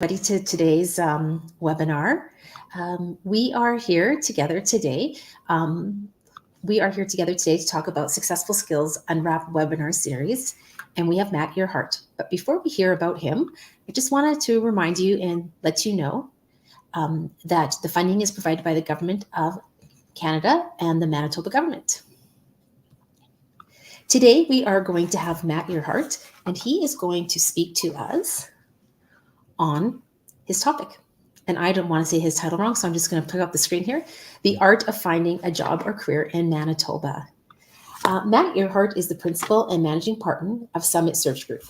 Everybody to today's webinar. We are here together today. To talk about Successful Skills Unwrapped webinar series, and we have Matt Erhard. But before we hear about him, I just wanted to remind you and let you know that the funding is provided by the Government of Canada and the Manitoba government. Today we are going to have Matt Erhard, and he is going to speak to us on his topic. And I don't want to say his title wrong, so I'm just going to put up the screen here. The Art of Finding a Job or Career in Manitoba. Matt Erhard is the principal and managing partner of Summit Search Group.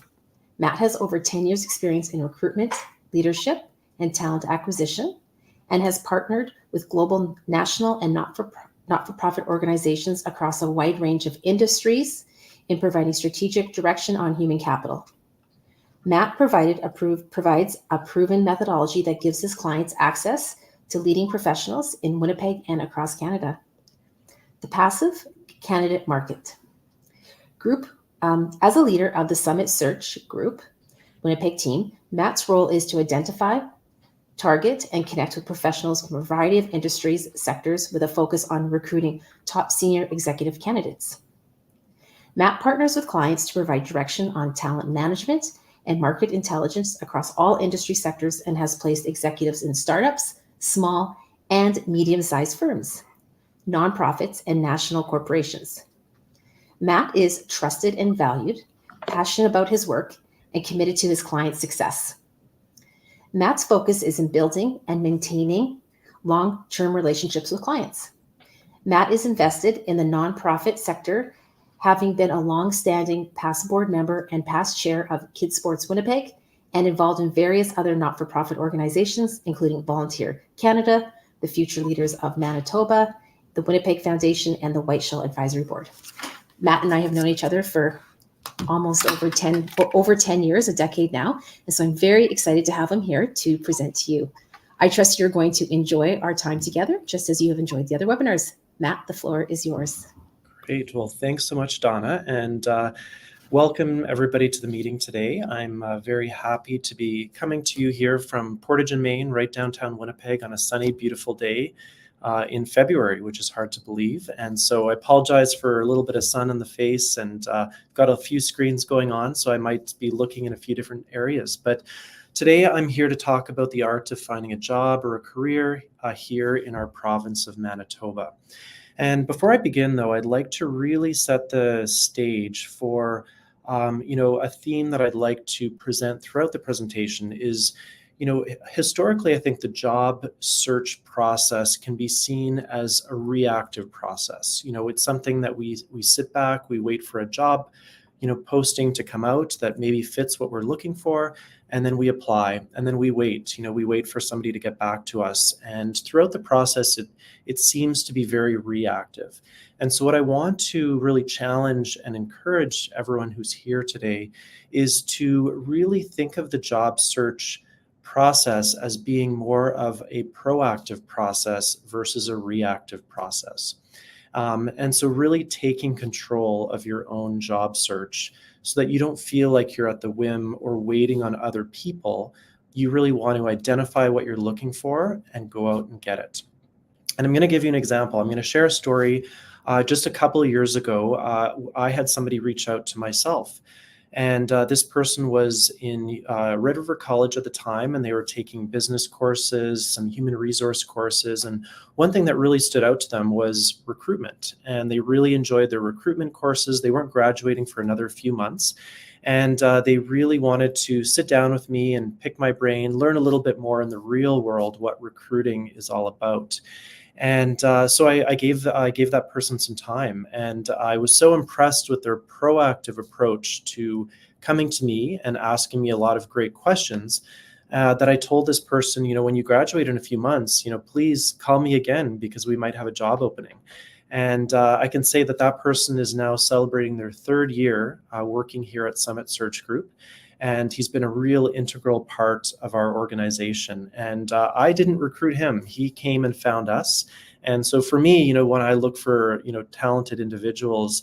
Matt has over 10 years experience in recruitment, leadership, and talent acquisition, and has partnered with global, national, and not-for-profit organizations across a wide range of industries in providing strategic direction on human capital. Matt provides a proven methodology that gives his clients access to leading professionals in Winnipeg and across Canada. The passive candidate market group. As a leader of the Summit Search Group Winnipeg team, Matt's role is to identify, target, and connect with professionals from a variety of industries, sectors, with a focus on recruiting top senior executive candidates. Matt partners with clients to provide direction on talent management and market intelligence across all industry sectors, and has placed executives in startups, small and medium-sized firms, nonprofits, and national corporations. Matt is trusted and valued, passionate about his work, and committed to his clients' success. Matt's focus is in building and maintaining long-term relationships with clients. Matt is invested in the nonprofit sector, having been a long-standing past board member and past chair of Kids Sports Winnipeg, and involved in various other not-for-profit organizations, including Volunteer Canada, the Future Leaders of Manitoba, the Winnipeg Foundation, and the White Shell Advisory Board. Matt and I have known each other for almost over 10 years, a decade now, and so I'm very excited to have him here to present to you. I trust you're going to enjoy our time together, just as you have enjoyed the other webinars. Matt, the floor is yours. Great. Well, thanks so much, Donna, and welcome everybody to the meeting today. I'm very happy to be coming to you here from Portage in Maine, right downtown Winnipeg, on a sunny, beautiful day in February, which is hard to believe. And so I apologize for a little bit of sun in the face, and got a few screens going on, so I might be looking in a few different areas. But today I'm here to talk about the art of finding a job or a career here in our province of Manitoba. And before I begin, though, I'd like to really set the stage for, a theme that I'd like to present throughout the presentation is, historically, I think the job search process can be seen as a reactive process. It's something that we sit back, we wait for a job, posting to come out that maybe fits what we're looking for, and then we apply, and then we wait. We wait for somebody to get back to us. And throughout the process, it seems to be very reactive. And so what I want to really challenge and encourage everyone who's here today is to really think of the job search process as being more of a proactive process versus a reactive process. And so really taking control of your own job search so that you don't feel like you're at the whim or waiting on other people. You really want to identify what you're looking for and go out and get it. And I'm going to give you an example. I'm going to share a story. Just a couple of years ago, I had somebody reach out to myself. And this person was in Red River College at the time, and they were taking business courses, some human resource courses. And one thing that really stood out to them was recruitment. And they really enjoyed their recruitment courses. They weren't graduating for another few months. And they really wanted to sit down with me and pick my brain, learn a little bit more in the real world what recruiting is all about. And so I gave that person some time, and I was so impressed with their proactive approach to coming to me and asking me a lot of great questions that I told this person, when you graduate in a few months, please call me again because we might have a job opening. And I can say that person is now celebrating their third year working here at Summit Search Group. And he's been a real integral part of our organization. And I didn't recruit him. He came and found us. And so for me, when I look for, talented individuals,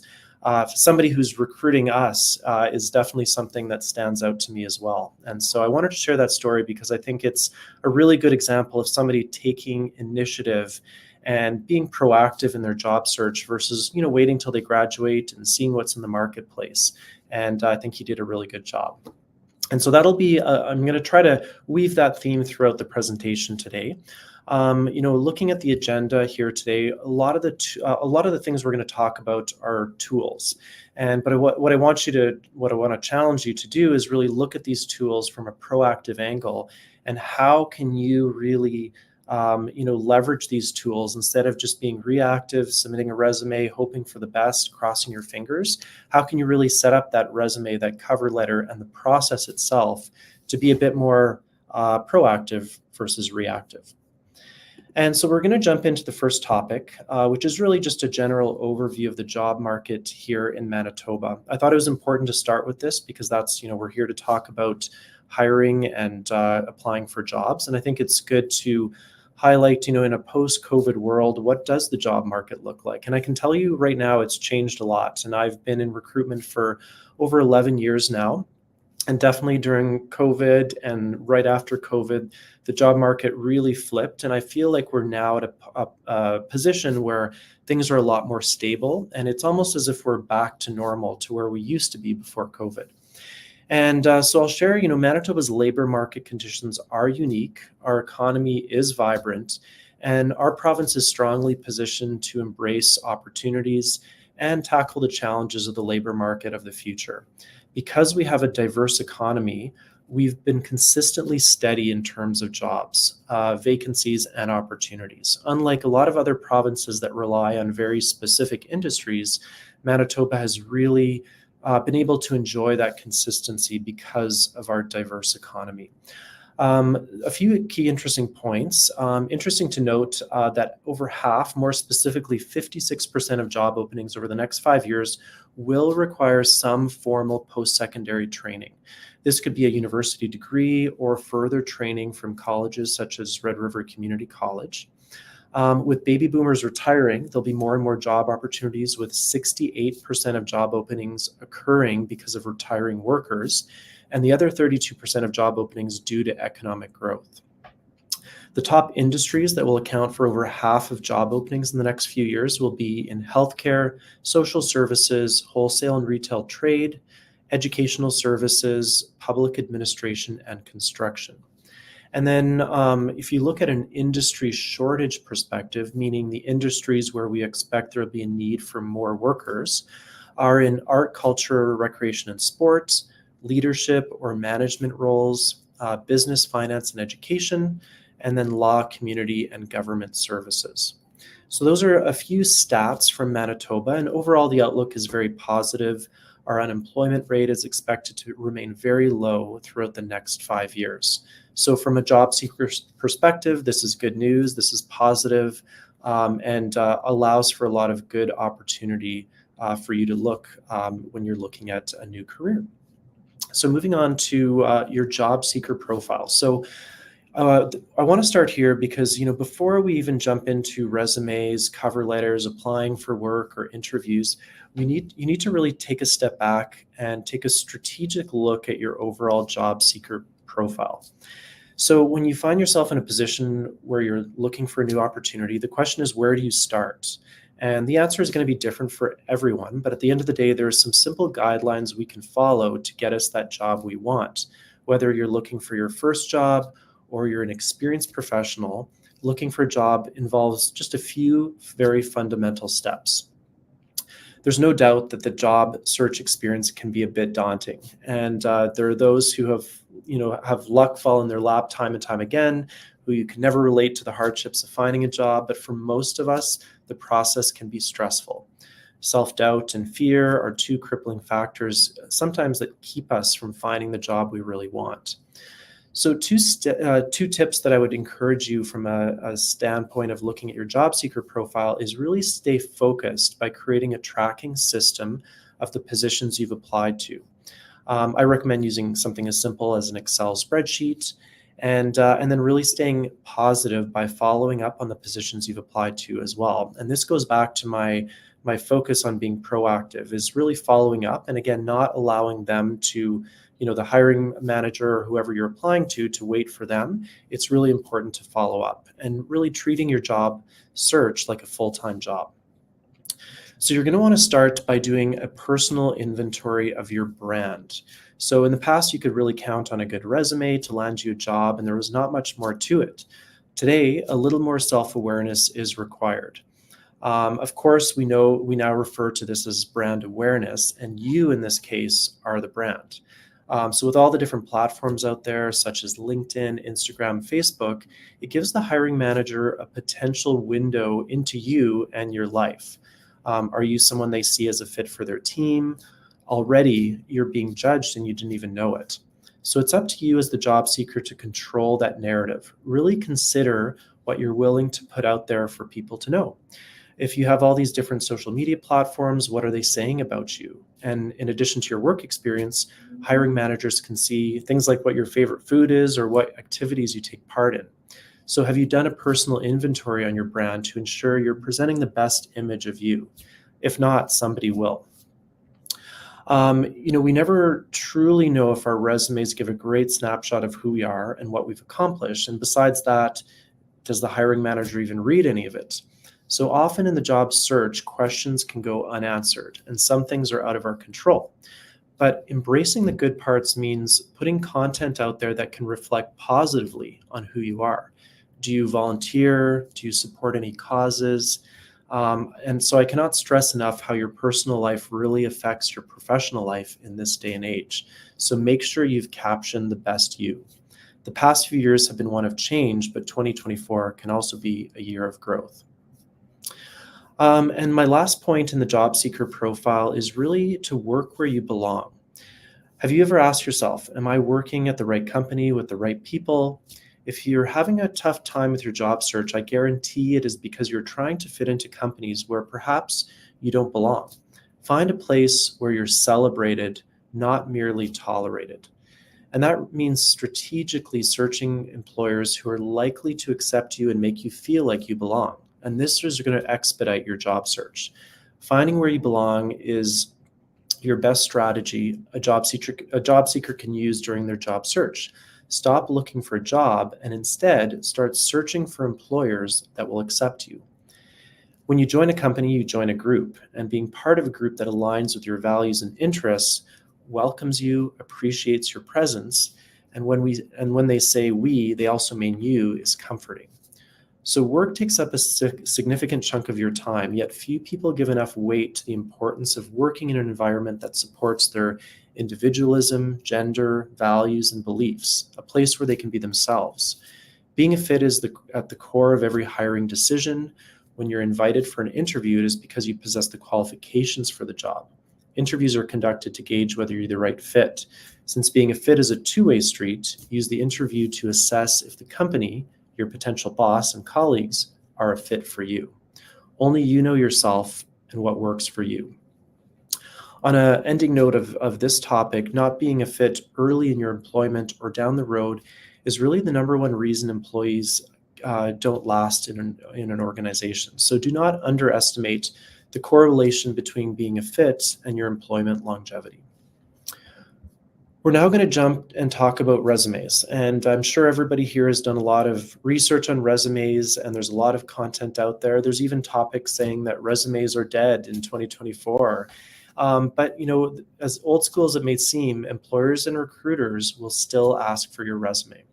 somebody who's recruiting us is definitely something that stands out to me as well. And so I wanted to share that story because I think it's a really good example of somebody taking initiative and being proactive in their job search versus, waiting till they graduate and seeing what's in the marketplace. And I think he did a really good job. And so that'll be, I'm going to try to weave that theme throughout the presentation today. Looking at the agenda here today, a lot of the things we're going to talk about are tools. But what I want to challenge you to do is really look at these tools from a proactive angle, and how can you really leverage these tools instead of just being reactive, submitting a resume, hoping for the best, crossing your fingers. How can you really set up that resume, that cover letter, and the process itself to be a bit more proactive versus reactive? And so we're going to jump into the first topic, which is really just a general overview of the job market here in Manitoba. I thought it was important to start with this because that's, we're here to talk about hiring and applying for jobs. And I think it's good to highlight, in a post-COVID world, what does the job market look like? And I can tell you right now, it's changed a lot. And I've been in recruitment for over 11 years now. And definitely during COVID and right after COVID, the job market really flipped. And I feel like we're now at a position where things are a lot more stable. And it's almost as if we're back to normal, to where we used to be before COVID. And so I'll share, Manitoba's labor market conditions are unique. Our economy is vibrant, and our province is strongly positioned to embrace opportunities and tackle the challenges of the labor market of the future. Because we have a diverse economy, we've been consistently steady in terms of jobs, vacancies, and opportunities. Unlike a lot of other provinces that rely on very specific industries, Manitoba has really been able to enjoy that consistency because of our diverse economy. A few key interesting points. Interesting to note that over half, more specifically 56% of job openings over the next 5 years will require some formal post-secondary training. This could be a university degree or further training from colleges such as Red River Community College. With baby boomers retiring, there'll be more and more job opportunities, with 68% of job openings occurring because of retiring workers, and the other 32% of job openings due to economic growth. The top industries that will account for over half of job openings in the next few years will be in healthcare, social services, wholesale and retail trade, educational services, public administration, and construction. And then if you look at an industry shortage perspective, meaning the industries where we expect there will be a need for more workers, are in art, culture, recreation, and sports, leadership or management roles, business, finance, and education, and then law, community, and government services. So those are a few stats from Manitoba, and overall the outlook is very positive. Our unemployment rate is expected to remain very low throughout the next 5 years. So from a job seeker's perspective, this is good news, this is positive, and allows for a lot of good opportunity for you to look when you're looking at a new career. So moving on to your job seeker profile. So I want to start here because, before we even jump into resumes, cover letters, applying for work, or interviews, you need to really take a step back and take a strategic look at your overall job seeker profile. So when you find yourself in a position where you're looking for a new opportunity, the question is, where do you start? And the answer is going to be different for everyone. But at the end of the day, there are some simple guidelines we can follow to get us that job we want. Whether you're looking for your first job or you're an experienced professional, looking for a job involves just a few very fundamental steps. There's no doubt that the job search experience can be a bit daunting. And there are those who have luck fall in their lap time and time again, who you can never relate to the hardships of finding a job. But for most of us, the process can be stressful. Self-doubt and fear are two crippling factors sometimes that keep us from finding the job we really want. So two tips that I would encourage you from a standpoint of looking at your job seeker profile is really stay focused by creating a tracking system of the positions you've applied to. I recommend using something as simple as an Excel spreadsheet, and then really staying positive by following up on the positions you've applied to as well. And this goes back to my my focus on being proactive is really following up, and again, not allowing them to, the hiring manager or whoever you're applying to wait for them. It's really important to follow up and really treating your job search like a full-time job. So you're going to want to start by doing a personal inventory of your brand. So in the past, you could really count on a good resume to land you a job, and there was not much more to it. Today, a little more self-awareness is required. Of course, we now refer to this as brand awareness, and you in this case are the brand. So with all the different platforms out there, such as LinkedIn, Instagram, Facebook, it gives the hiring manager a potential window into you and your life. Are you someone they see as a fit for their team? Already, you're being judged and you didn't even know it. So it's up to you as the job seeker to control that narrative. Really consider what you're willing to put out there for people to know. If you have all these different social media platforms, what are they saying about you? And in addition to your work experience, hiring managers can see things like what your favorite food is or what activities you take part in. So have you done a personal inventory on your brand to ensure you're presenting the best image of you? If not, somebody will. We never truly know if our resumes give a great snapshot of who we are and what we've accomplished. And besides that, does the hiring manager even read any of it? So often in the job search, questions can go unanswered, and some things are out of our control. But embracing the good parts means putting content out there that can reflect positively on who you are. Do you volunteer? Do you support any causes? And so I cannot stress enough how your personal life really affects your professional life in this day and age. So make sure you've captioned the best you. The past few years have been one of change, but 2024 can also be a year of growth. And my last point in the job seeker profile is really to work where you belong. Have you ever asked yourself, am I working at the right company with the right people? If you're having a tough time with your job search, I guarantee it is because you're trying to fit into companies where perhaps you don't belong. Find a place where you're celebrated, not merely tolerated. And that means strategically searching employers who are likely to accept you and make you feel like you belong. And this is going to expedite your job search. Finding where you belong is your best strategy a job seeker can use during their job search. Stop looking for a job and instead start searching for employers that will accept you. When you join a company, you join a group, and being part of a group that aligns with your values and interests welcomes you, appreciates your presence, and when they say we, they also mean you, is comforting. So work takes up a significant chunk of your time, yet few people give enough weight to the importance of working in an environment that supports their individualism, gender, values, and beliefs, a place where they can be themselves. Being a fit is at the core of every hiring decision. When you're invited for an interview, it is because you possess the qualifications for the job. Interviews are conducted to gauge whether you're the right fit. Since being a fit is a two-way street, use the interview to assess if the company, your potential boss, and colleagues are a fit for you. Only you know yourself and what works for you. On an ending note of this topic, not being a fit early in your employment or down the road is really the number one reason employees don't last in an organization. So do not underestimate the correlation between being a fit and your employment longevity. We're now going to jump and talk about resumes. And I'm sure everybody here has done a lot of research on resumes, and there's a lot of content out there. There's even topics saying that resumes are dead in 2024. But as old school as it may seem, employers and recruiters will still ask for your resume.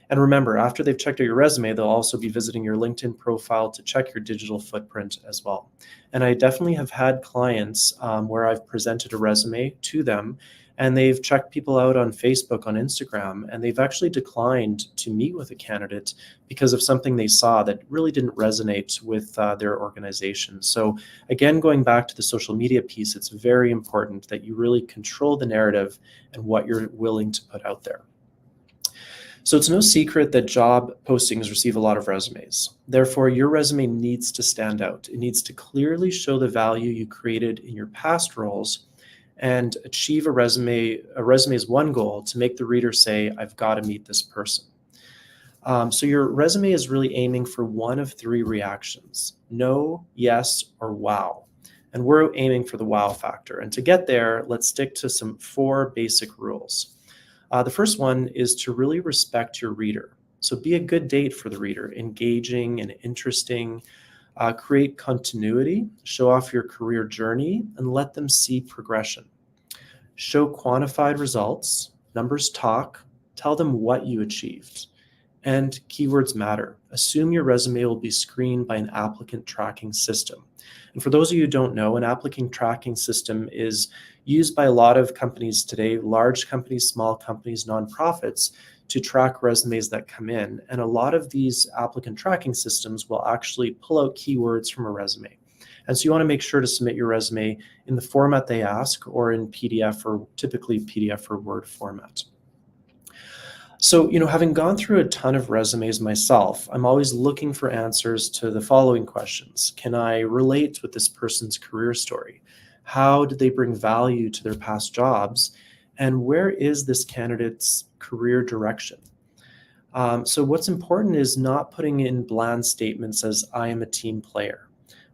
And remember, after they've checked out your resume, they'll also be visiting your LinkedIn profile to check your digital footprint as well. And I definitely have had clients where I've presented a resume to them, and they've checked people out on Facebook, on Instagram, and they've actually declined to meet with a candidate because of something they saw that really didn't resonate with their organization. So again, going back to the social media piece, it's very important that you really control the narrative and what you're willing to put out there. So it's no secret that job postings receive a lot of resumes. Therefore, your resume needs to stand out. It needs to clearly show the value you created in your past roles and achieve a resume's one goal to make the reader say, I've got to meet this person. So your resume is really aiming for one of three reactions: no, yes, or wow. And we're aiming for the wow factor. And to get there, let's stick to some 4 basic rules. The first one is to really respect your reader. So be a good date for the reader, engaging and interesting. Create continuity, show off your career journey, and let them see progression. Show quantified results, numbers talk, tell them what you achieved. And keywords matter. Assume your resume will be screened by an applicant tracking system. And for those of you who don't know, an applicant tracking system is used by a lot of companies today, large companies, small companies, nonprofits, to track resumes that come in. And a lot of these applicant tracking systems will actually pull out keywords from a resume. And so you want to make sure to submit your resume in the format they ask, or in PDF, or typically PDF or Word format. So, having gone through a ton of resumes myself, I'm always looking for answers to the following questions. Can I relate with this person's career story? How did they bring value to their past jobs? And where is this candidate's career direction? So what's important is not putting in bland statements as I am a team player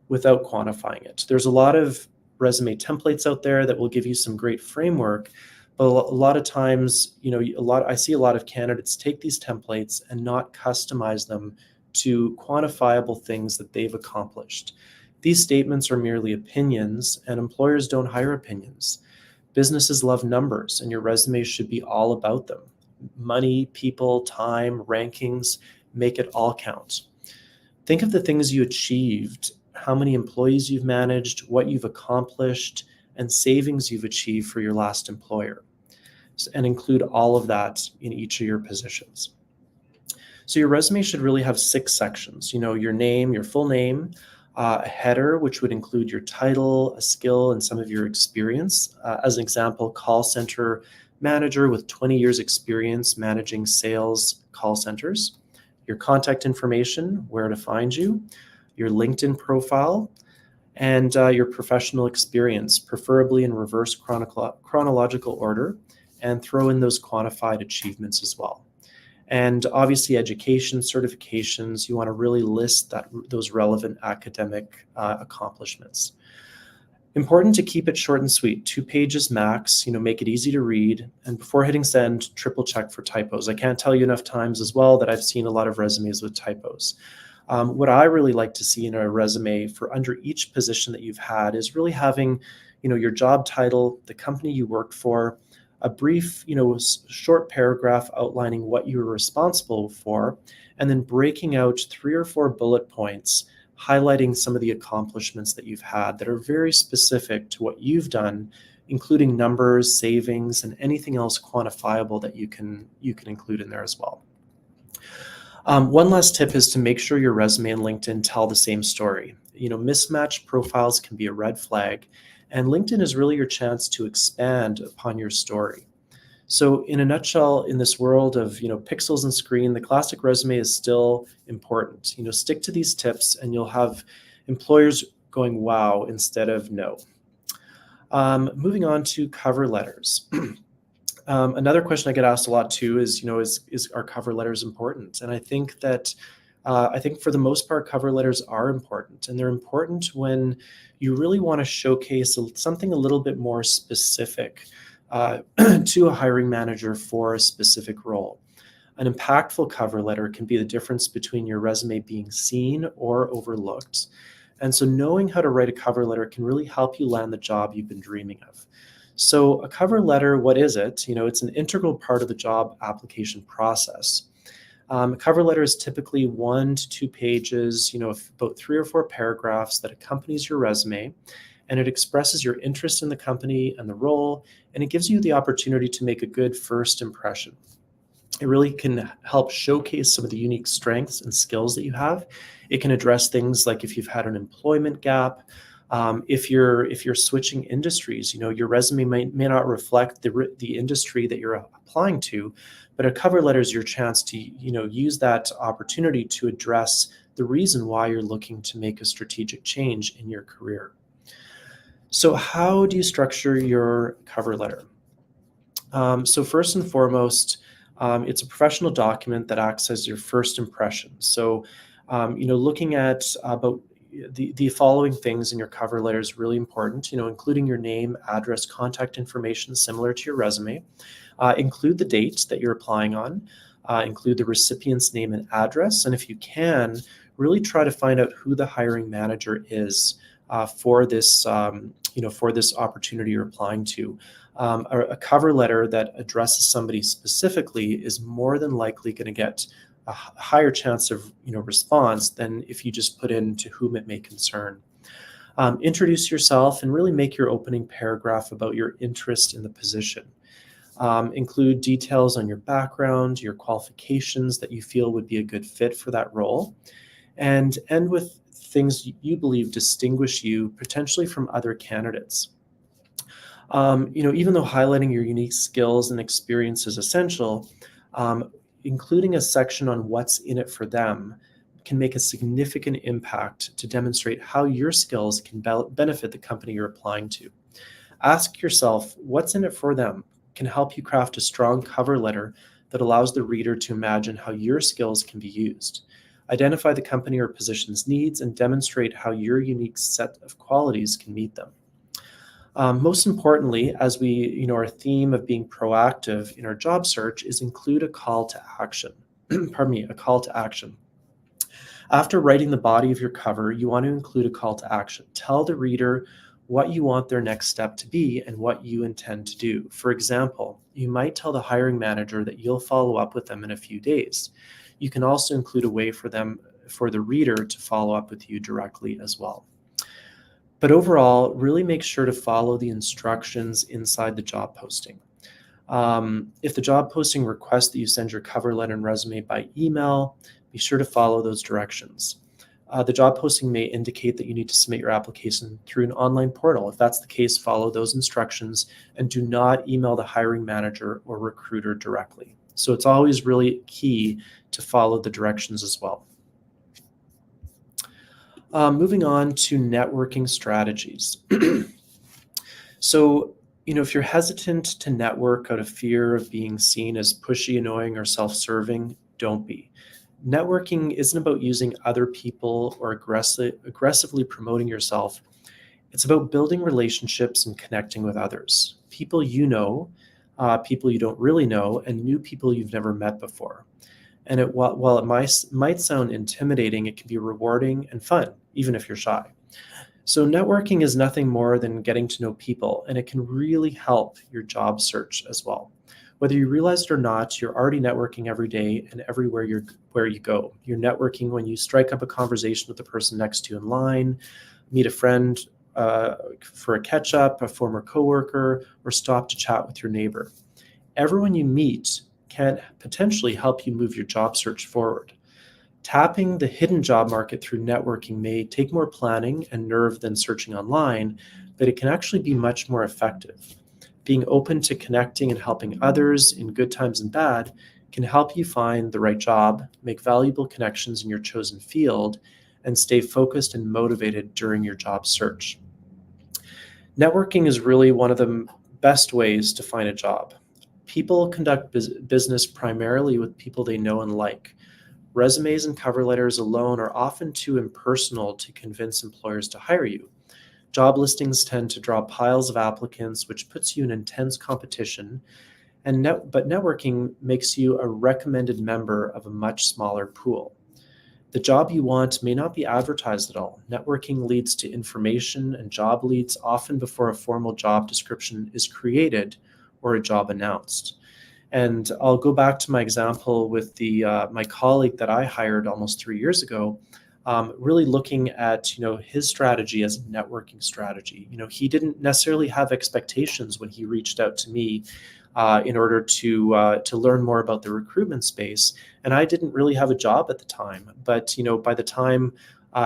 without quantifying it. There's a lot of resume templates out there that will give you some great framework, but a lot of times, I see a lot of candidates take these templates and not customize them to quantifiable things that they've accomplished. These statements are merely opinions, and employers don't hire opinions. Businesses love numbers, and your resume should be all about them. Money, people, time, rankings, make it all count. Think of the things you achieved, how many employees you've managed, what you've accomplished, and savings you've achieved for your last employer, and include all of that in each of your positions. So your resume should really have 6 sections. Your name, your full name, a header, which would include your title, a skill, and some of your experience. As an example, call center manager with 20 years experience managing sales call centers. Your contact information, where to find you, your LinkedIn profile, and your professional experience, preferably in reverse chronological order, and throw in those quantified achievements as well. And obviously education, certifications, you want to really list those relevant academic accomplishments. Important to keep it short and sweet, 2 pages max, make it easy to read. And before hitting send, triple check for typos. I can't tell you enough times as well that I've seen a lot of resumes with typos. What I really like to see in a resume for under each position that you've had is really having, your job title, the company you worked for, a brief, short paragraph outlining what you were responsible for, and then breaking out 3 or 4 bullet points, highlighting some of the accomplishments that you've had that are very specific to what you've done, including numbers, savings, and anything else quantifiable that you can include in there as well. One last tip is to make sure your resume and LinkedIn tell the same story. Mismatched profiles can be a red flag, and LinkedIn is really your chance to expand upon your story. So in a nutshell, in this world of pixels and screen, the classic resume is still important. Stick to these tips and you'll have employers going wow instead of no. Moving on to cover letters. Another question I get asked a lot too is are cover letters important? And I think that for the most part, cover letters are important, and they're important when you really want to showcase something a little bit more specific to a hiring manager for a specific role. An impactful cover letter can be the difference between your resume being seen or overlooked. And so knowing how to write a cover letter can really help you land the job you've been dreaming of. So a cover letter, what is it? It's an integral part of the job application process. A cover letter is typically 1 to 2 pages, about 3 or 4 paragraphs that accompanies your resume, and it expresses your interest in the company and the role, and it gives you the opportunity to make a good first impression. It really can help showcase some of the unique strengths and skills that you have. It can address things like if you've had an employment gap, if you're switching industries, your resume may not reflect the industry that you're applying to, but a cover letter is your chance to use that opportunity to address the reason why you're looking to make a strategic change in your career. So how do you structure your cover letter? So first and foremost, it's a professional document that acts as your first impression. So looking at about the following things in your cover letter is really important, including your name, address, contact information similar to your resume. Include the date that you're applying on, include the recipient's name and address, and if you can, really try to find out who the hiring manager is for this opportunity you're applying to. A cover letter that addresses somebody specifically is more than likely going to get a higher chance of response than if you just put in to whom it may concern. Introduce yourself and really make your opening paragraph about your interest in the position. Include details on your background, your qualifications that you feel would be a good fit for that role, and end with things you believe distinguish you potentially from other candidates. Even though highlighting your unique skills and experience is essential, including a section on what's in it for them can make a significant impact to demonstrate how your skills can benefit the company you're applying to. Ask yourself, what's in it for them can help you craft a strong cover letter that allows the reader to imagine how your skills can be used. Identify the company or position's needs and demonstrate how your unique set of qualities can meet them. Most importantly, as our theme of being proactive in our job search is include a call to action. A call to action. After writing the body of your cover, you want to include a call to action. Tell the reader what you want their next step to be and what you intend to do. For example, you might tell the hiring manager that you'll follow up with them in a few days. You can also include a way for the reader to follow up with you directly as well. But overall, really make sure to follow the instructions inside the job posting. If the job posting requests that you send your cover letter and resume by email, be sure to follow those directions. The job posting may indicate that you need to submit your application through an online portal. If that's the case, follow those instructions and do not email the hiring manager or recruiter directly. So it's always really key to follow the directions as well. Moving on to networking strategies. So, if you're hesitant to network out of fear of being seen as pushy, annoying, or self-serving, don't be. Networking isn't about using other people or aggressively promoting yourself. It's about building relationships and connecting with others. People you know, people you don't really know, and new people you've never met before. And while it might sound intimidating, it can be rewarding and fun, even if you're shy. So networking is nothing more than getting to know people, and it can really help your job search as well. Whether you realize it or not, you're already networking every day and everywhere where you go. You're networking when you strike up a conversation with the person next to you in line, meet a friend for a catch-up, a former coworker, or stop to chat with your neighbor. Everyone you meet can potentially help you move your job search forward. Tapping the hidden job market through networking may take more planning and nerve than searching online, but it can actually be much more effective. Being open to connecting and helping others in good times and bad can help you find the right job, make valuable connections in your chosen field, and stay focused and motivated during your job search. Networking is really one of the best ways to find a job. People conduct business primarily with people they know and like. Resumes and cover letters alone are often too impersonal to convince employers to hire you. Job listings tend to draw piles of applicants, which puts you in intense competition, but networking makes you a recommended member of a much smaller pool. The job you want may not be advertised at all. Networking leads to information and job leads often before a formal job description is created or a job announced. And I'll go back to my example with my colleague that I hired almost 3 years ago, really looking at his strategy as a networking strategy. He didn't necessarily have expectations when he reached out to me in order to learn more about the recruitment space, and I didn't really have a job at the time. But by the time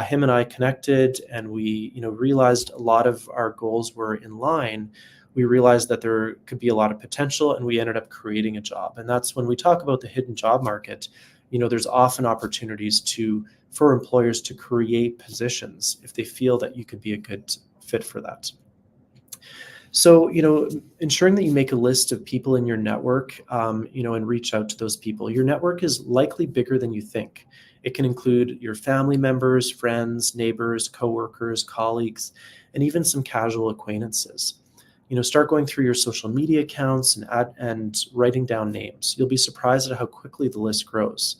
him and I connected and we realized a lot of our goals were in line, we realized that there could be a lot of potential, and we ended up creating a job. And that's when we talk about the hidden job market. There's often opportunities for employers to create positions if they feel that you could be a good fit for that. So, ensuring that you make a list of people in your network, and reach out to those people. Your network is likely bigger than you think. It can include your family members, friends, neighbors, coworkers, colleagues, and even some casual acquaintances. Start going through your social media accounts and writing down names. You'll be surprised at how quickly the list grows.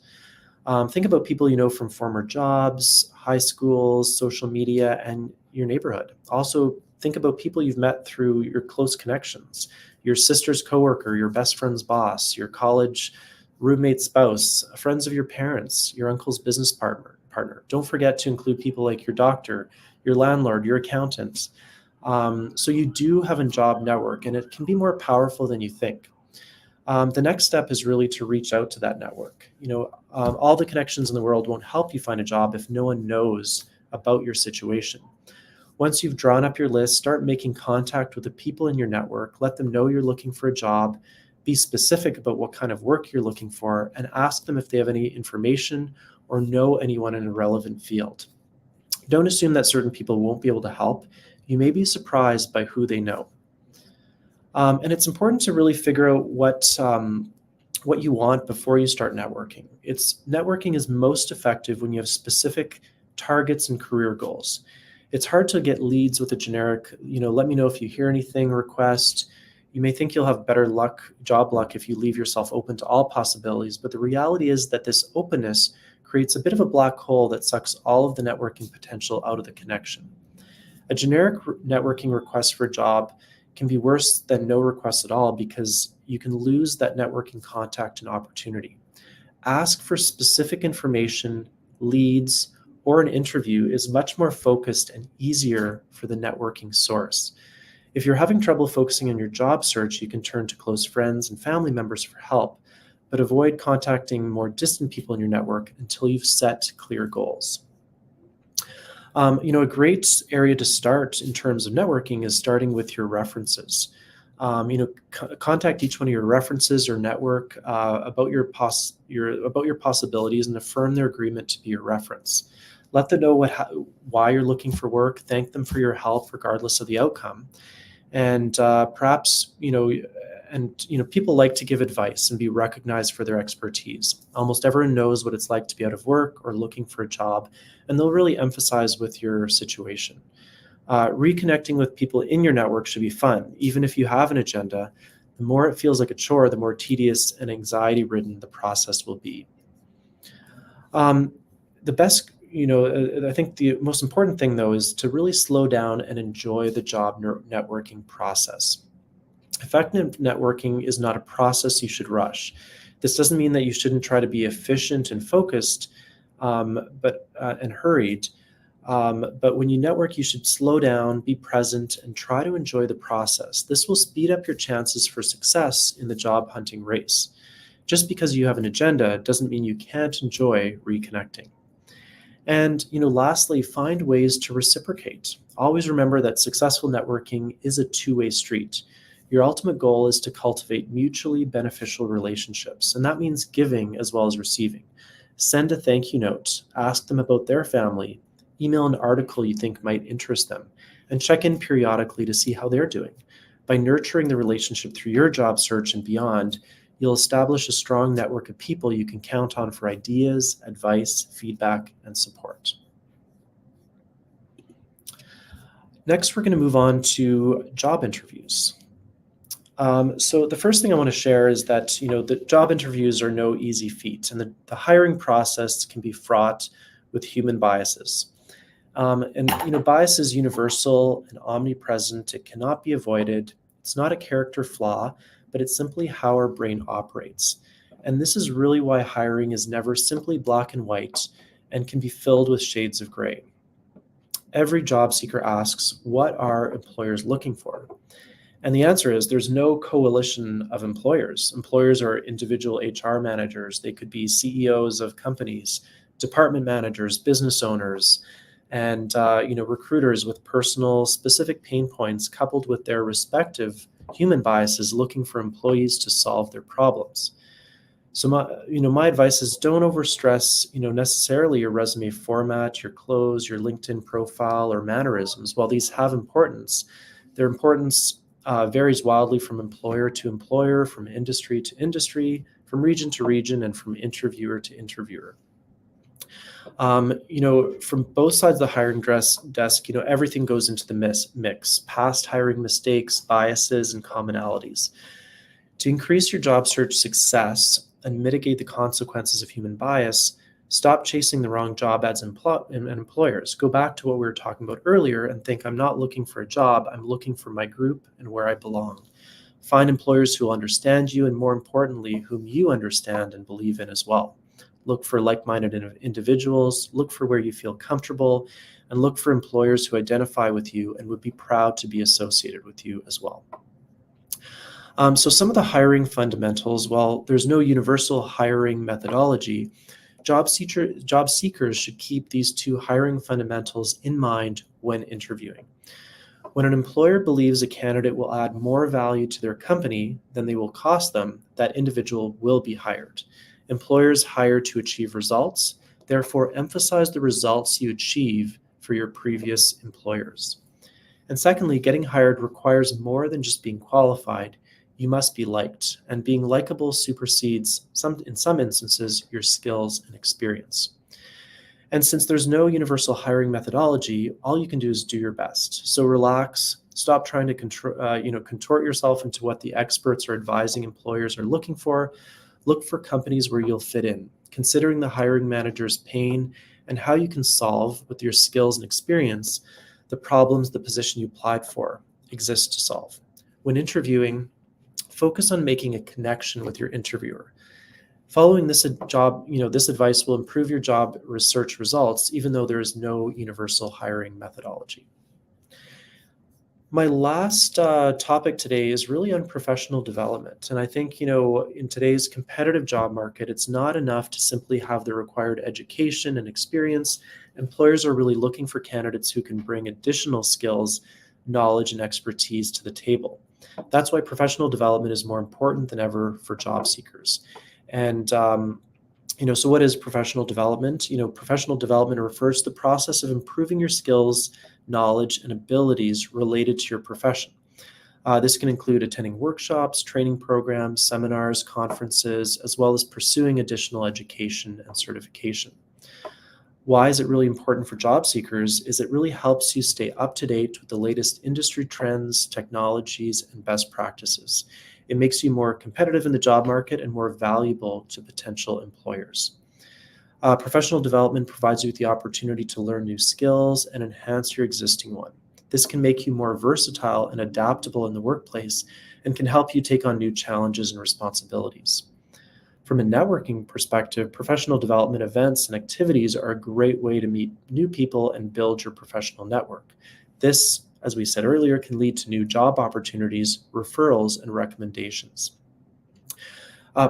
Think about people you know from former jobs, high schools, social media, and your neighborhood. Also, think about people you've met through your close connections, your sister's coworker, your best friend's boss, your college roommate spouse, friends of your parents, your uncle's business partner. Don't forget to include people like your doctor, your landlord, your accountant. So you do have a job network, and it can be more powerful than you think. The next step is really to reach out to that network. All the connections in the world won't help you find a job if no one knows about your situation. Once you've drawn up your list, start making contact with the people in your network. Let them know you're looking for a job. Be specific about what kind of work you're looking for, and ask them if they have any information or know anyone in a relevant field. Don't assume that certain people won't be able to help. You may be surprised by who they know. And it's important to really figure out what you want before you start networking. Networking is most effective when you have specific targets and career goals. It's hard to get leads with a generic, let me know if you hear anything request. You may think you'll have better job luck if you leave yourself open to all possibilities, but the reality is that this openness creates a bit of a black hole that sucks all of the networking potential out of the connection. A generic networking request for a job can be worse than no request at all, because you can lose that networking contact and opportunity. Ask for specific information, leads, or an interview is much more focused and easier for the networking source. If you're having trouble focusing on your job search, you can turn to close friends and family members for help, but avoid contacting more distant people in your network until you've set clear goals. A great area to start in terms of networking is starting with your references. Contact each one of your references or network about your possibilities and affirm their agreement to be your reference. Let them know why you're looking for work. Thank them for your help, regardless of the outcome. And perhaps people like to give advice and be recognized for their expertise. Almost everyone knows what it's like to be out of work or looking for a job, and they'll really emphasize with your situation. Reconnecting with people in your network should be fun. Even if you have an agenda, the more it feels like a chore, the more tedious and anxiety-ridden the process will be. I think the most important thing, though, is to really slow down and enjoy the job networking process. Effective networking is not a process you should rush. This doesn't mean that you shouldn't try to be efficient and focused, and hurried. But when you network, you should slow down, be present, and try to enjoy the process. This will speed up your chances for success in the job hunting race. Just because you have an agenda doesn't mean you can't enjoy reconnecting. And, lastly, find ways to reciprocate. Always remember that successful networking is a two-way street. Your ultimate goal is to cultivate mutually beneficial relationships, and that means giving as well as receiving. Send a thank you note, ask them about their family, email an article you think might interest them, and check in periodically to see how they're doing. By nurturing the relationship through your job search and beyond, you'll establish a strong network of people you can count on for ideas, advice, feedback, and support. Next, we're going to move on to job interviews. So the first thing I want to share is that, the job interviews are no easy feat, and the hiring process can be fraught with human biases. Bias is universal and omnipresent. It cannot be avoided. It's not a character flaw, but it's simply how our brain operates. And this is really why hiring is never simply black and white and can be filled with shades of gray. Every job seeker asks, what are employers looking for? And the answer is there's no coalition of employers. Employers are individual HR managers. They could be CEOs of companies, department managers, business owners, and recruiters with personal specific pain points coupled with their respective human biases looking for employees to solve their problems. So my advice is don't overstress, necessarily your resume format, your clothes, your LinkedIn profile, or mannerisms. While these have importance, their importance varies wildly from employer to employer, from industry to industry, from region to region, and from interviewer to interviewer. From both sides of the hiring desk, everything goes into the mix, past hiring mistakes, biases, and commonalities. To increase your job search success and mitigate the consequences of human bias, stop chasing the wrong job ads and employers. Go back to what we were talking about earlier and think, I'm not looking for a job, I'm looking for my group and where I belong. Find employers who will understand you, and more importantly, whom you understand and believe in as well. Look for like-minded individuals, look for where you feel comfortable, and look for employers who identify with you and would be proud to be associated with you as well. So some of the hiring fundamentals, while there's no universal hiring methodology, job seekers should keep these two hiring fundamentals in mind when interviewing. When an employer believes a candidate will add more value to their company than they will cost them, that individual will be hired. Employers hire to achieve results, therefore emphasize the results you achieve for your previous employers. And secondly, getting hired requires more than just being qualified. You must be liked, and being likable supersedes, in some instances, your skills and experience. And since there's no universal hiring methodology, all you can do is do your best. So relax, stop trying to contort yourself into what the experts are advising employers are looking for. Look for companies where you'll fit in, considering the hiring manager's pain and how you can solve, with your skills and experience, the problems the position you applied for exists to solve. When interviewing, focus on making a connection with your interviewer. Following this advice will improve your job research results, even though there is no universal hiring methodology. My last topic today is really on professional development. And I think, in today's competitive job market, it's not enough to simply have the required education and experience. Employers are really looking for candidates who can bring additional skills, knowledge, and expertise to the table. That's why professional development is more important than ever for job seekers. And so what is professional development? Professional development refers to the process of improving your skills, knowledge, and abilities related to your profession. This can include attending workshops, training programs, seminars, conferences, as well as pursuing additional education and certification. Why is it really important for job seekers? Is it really helps you stay up to date with the latest industry trends, technologies, and best practices. It makes you more competitive in the job market and more valuable to potential employers. Professional development provides you with the opportunity to learn new skills and enhance your existing one. This can make you more versatile and adaptable in the workplace and can help you take on new challenges and responsibilities. From a networking perspective, professional development events and activities are a great way to meet new people and build your professional network. This, as we said earlier, can lead to new job opportunities, referrals, and recommendations.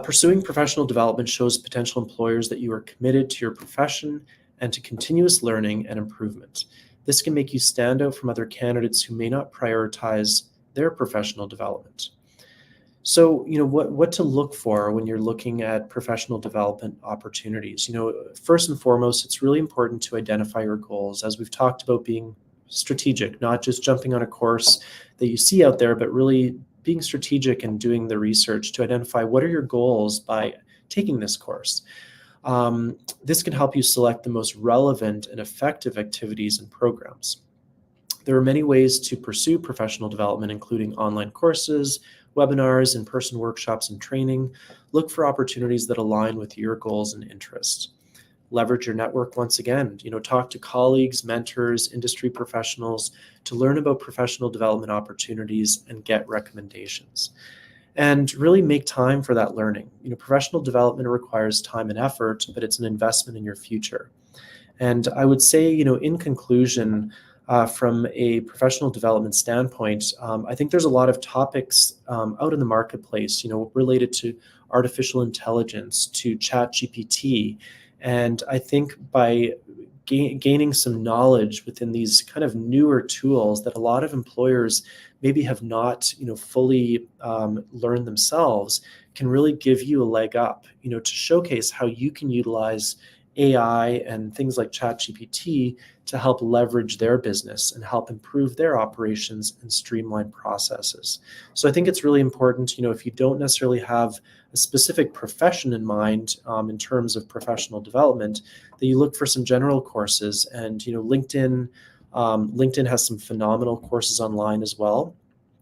Pursuing professional development shows potential employers that you are committed to your profession and to continuous learning and improvement. This can make you stand out from other candidates who may not prioritize their professional development. So, what to look for when you're looking at professional development opportunities? First and foremost, it's really important to identify your goals. As we've talked about, being strategic, not just jumping on a course that you see out there, but really being strategic and doing the research to identify what are your goals by taking this course. This can help you select the most relevant and effective activities and programs. There are many ways to pursue professional development, including online courses, webinars, in-person workshops, and training. Look for opportunities that align with your goals and interests. Leverage your network once again. Talk to colleagues, mentors, industry professionals to learn about professional development opportunities and get recommendations. And really make time for that learning. Professional development requires time and effort, but it's an investment in your future. And I would say, in conclusion, from a professional development standpoint, I think there's a lot of topics out in the marketplace, related to artificial intelligence, to ChatGPT. And I think by gaining some knowledge within these kind of newer tools that a lot of employers maybe have not, fully learned themselves, can really give you a leg up, to showcase how you can utilize AI and things like ChatGPT to help leverage their business and help improve their operations and streamline processes. So I think it's really important, if you don't necessarily have a specific profession in mind in terms of professional development, that you look for some general courses. And LinkedIn has some phenomenal courses online as well.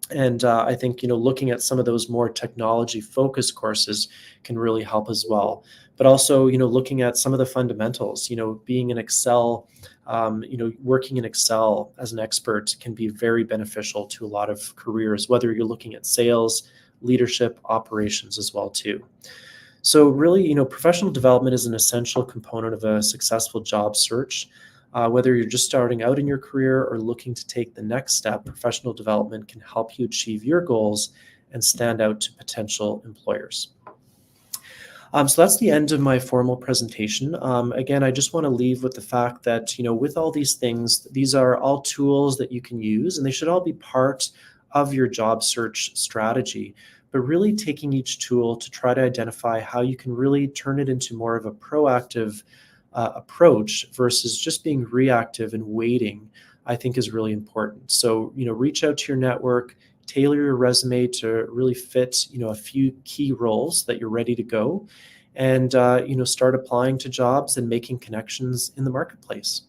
And I think, looking at some of those more technology focused courses can really help as well. But also, looking at some of the fundamentals, being in Excel, working in Excel as an expert can be very beneficial to a lot of careers, whether you're looking at sales, leadership, operations as well too. So really, professional development is an essential component of a successful job search. Whether you're just starting out in your career or looking to take the next step, professional development can help you achieve your goals and stand out to potential employers. So that's the end of my formal presentation. Again, I just want to leave with the fact that, with all these things, these are all tools that you can use, and they should all be part of your job search strategy, but really taking each tool to try to identify how you can really turn it into more of a proactive approach versus just being reactive and waiting, I think is really important. So, reach out to your network, tailor your resume to really fit, a few key roles that you're ready to go, and, start applying to jobs and making connections in the marketplace.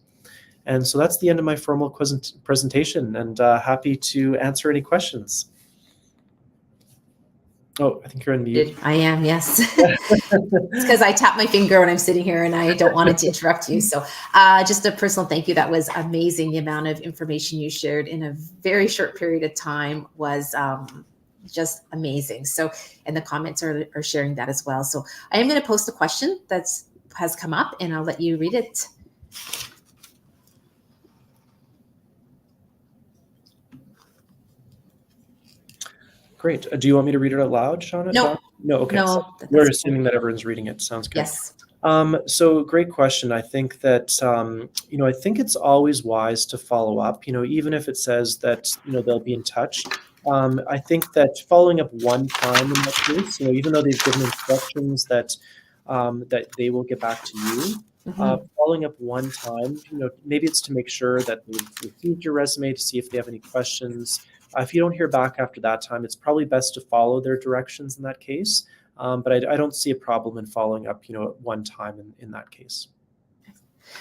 And so that's the end of my formal presentation, and happy to answer any questions. Oh, I think you're on mute. I am, yes. It's because I tap my finger when I'm sitting here and I don't want it to interrupt you. So just a personal thank you. That was amazing. The amount of information you shared in a very short period of time was just amazing. So, and the comments are sharing that as well. So I am going to post a question that has come up and I'll let you read it. Great. Do you want me to read it out loud, Shauna? No. No, okay. No, so we're assuming that everyone's reading it. Sounds good. Yes. So great question. I think that, I think it's always wise to follow up, even if it says that, they'll be in touch. I think that following up one time in that case, even though they've given instructions that they will get back to you, following up one time, maybe it's to make sure that they've received your resume to see if they have any questions. If you don't hear back after that time, it's probably best to follow their directions in that case. But I don't see a problem in following up, at one time in that case.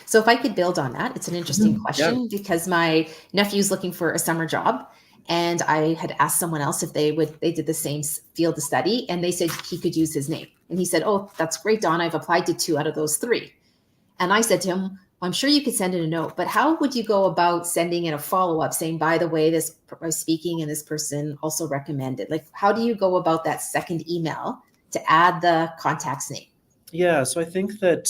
So if I could build on that, it's an interesting question because my nephew's looking for a summer job. And I had asked someone else if they did the same field of study, and they said he could use his name. And he said, "Oh, that's great, Don. I've applied to 2 out of those 3. And I said to him, well, I'm sure you could send in a note, but how would you go about sending in a follow-up saying, by the way, this was speaking and this person also recommended? Like, how do you go about that second email to add the contact's name? Yeah, so I think that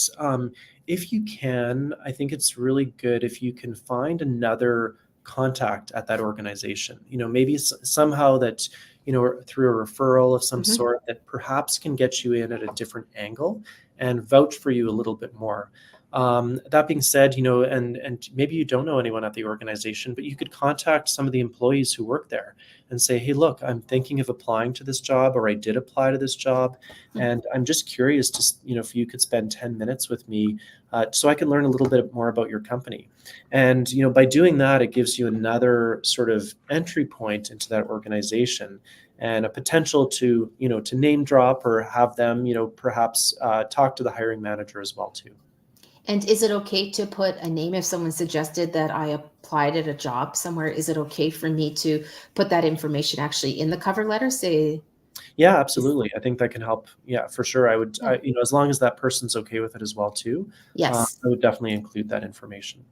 if you can, I think it's really good if you can find another contact at that organization, maybe somehow that, through a referral of some sort that perhaps can get you in at a different angle and vouch for you a little bit more. That being said, and maybe you don't know anyone at the organization, but you could contact some of the employees who work there and say, hey, look, I'm thinking of applying to this job, or I did apply to this job. And I'm just curious to, if you could spend 10 minutes with me so I can learn a little bit more about your company. And, by doing that, it gives you another sort of entry point into that organization and a potential to, to name drop or have them, perhaps talk to the hiring manager as well too. And is it okay to put a name if someone suggested that I applied at a job somewhere? Is it okay for me to put that information actually in the cover letter? Say, yeah, absolutely. I think that can help. Yeah, for sure. I would, as long as that person's okay with it as well too. Yes, I would definitely include that information.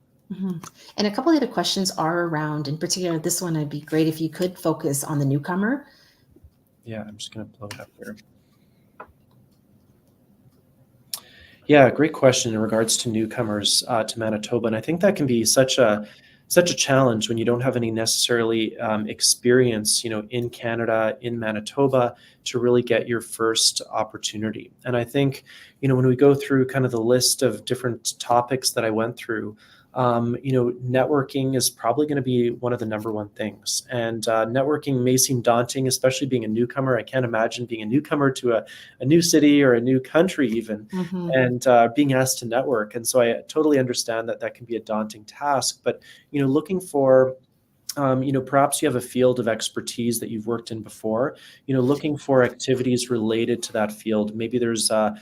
And a couple of the questions are around, in particular, this one, it'd be great if you could focus on the newcomer. Yeah, I'm just going to blow it up here. Yeah, great question in regards to newcomers to Manitoba. And I think that can be such a challenge when you don't have any necessarily experience, in Canada, in Manitoba, to really get your first opportunity. And I think, when we go through kind of the list of different topics that I went through, networking is probably going to be one of the number one things. And networking may seem daunting, especially being a newcomer. I can't imagine being a newcomer to a new city or a new country even, and being asked to network. And so I totally understand that that can be a daunting task, but, looking for perhaps you have a field of expertise that you've worked in before, looking for activities related to that field. Maybe there's a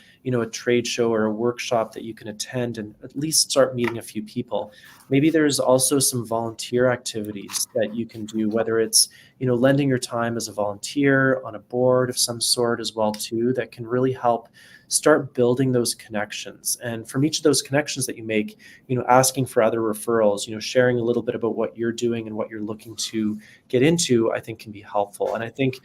trade show or a workshop that you can attend and at least start meeting a few people. Maybe there's also some volunteer activities that you can do, whether it's, lending your time as a volunteer on a board of some sort as well too, that can really help start building those connections. And from each of those connections that you make, asking for other referrals, sharing a little bit about what you're doing and what you're looking to get into, I think can be helpful. And I think